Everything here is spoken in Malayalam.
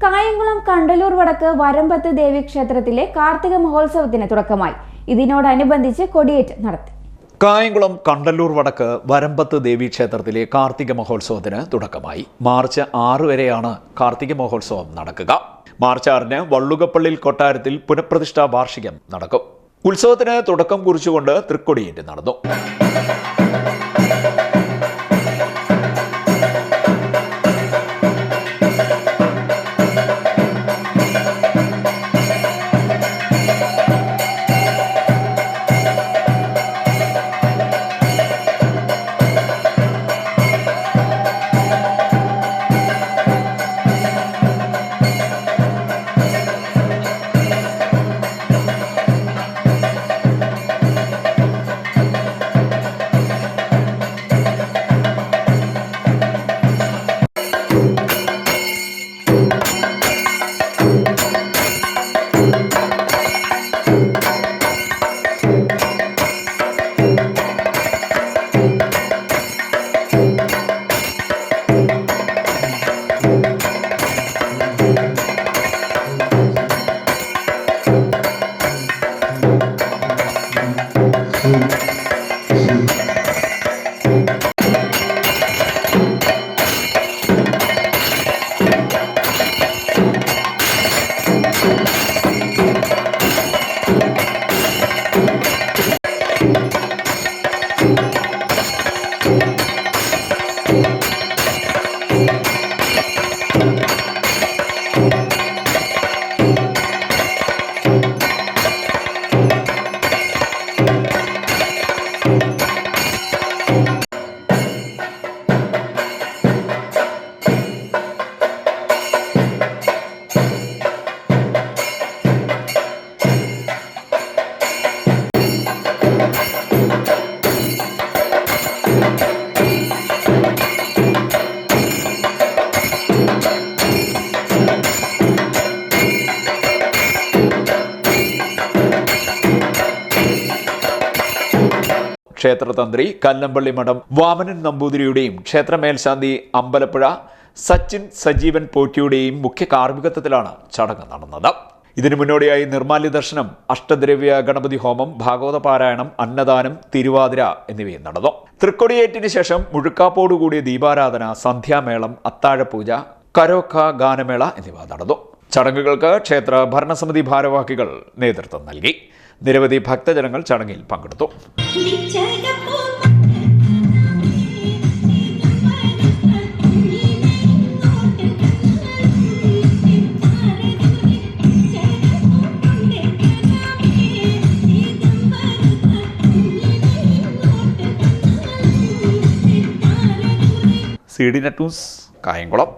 കായംകുളം കണ്ടലൂർ വടക്ക് വരമ്പത്ത് ദേവീക്ഷേത്രത്തിലെ കാർത്തിക മഹോത്സവത്തിന് തുടക്കമായി. ഇതിനോടനുബന്ധിച്ച് കൊടിയേറ്റ് നടത്തി. കായംകുളം കണ്ടലൂർ വടക്ക് വരമ്പത്ത് ദേവീക്ഷേത്രത്തിലെ കാർത്തിക മഹോത്സവത്തിന് തുടക്കമായി. മാർച്ച് 6 വരെയാണ് കാർത്തിക മഹോത്സവം നടക്കുക. മാർച്ച് 6-ന് വള്ളുകപ്പള്ളിൽ കൊട്ടാരത്തിൽ പുനഃപ്രതിഷ്ഠാ വാർഷികം നടക്കും. ഉത്സവത്തിന് തുടക്കം കുറിച്ചുകൊണ്ട് തൃക്കൊടിയേറ്റ് നടന്നു. ക്ഷേത്രതന്ത്രി കല്ലമ്പള്ളി മഠം വാമനൻ നമ്പൂതിരിയുടെയും ക്ഷേത്രമേൽശാന്തി അമ്പലപ്പുഴ സച്ചിൻ സജീവൻ പോറ്റിയുടെയും മുഖ്യ കാർമ്മികത്വത്തിലാണ് ചടങ്ങ് നടന്നത്. ഇതിനു മുന്നോടിയായി നിർമാല്യ ദർശനം, അഷ്ടദ്രവ്യ ഗണപതി ഹോമം, ഭാഗവത പാരായണം, അന്നദാനം, തിരുവാതിര എന്നിവയും നടന്നു. തൃക്കൊടിയേറ്റിന് ശേഷം മുഴുക്കാപ്പോടുകൂടിയ ദീപാരാധന, സന്ധ്യാമേളം, അത്താഴപൂജ, കരോക്ക ഗാനമേള എന്നിവ നടന്നു. ചടങ്ങുകൾക്ക് ക്ഷേത്ര ഭരണസമിതി ഭാരവാഹികൾ നേതൃത്വം നൽകി. നിരവധി ഭക്തജനങ്ങൾ ചടങ്ങിൽ പങ്കെടുത്തു. CD net news, Kayamkulam.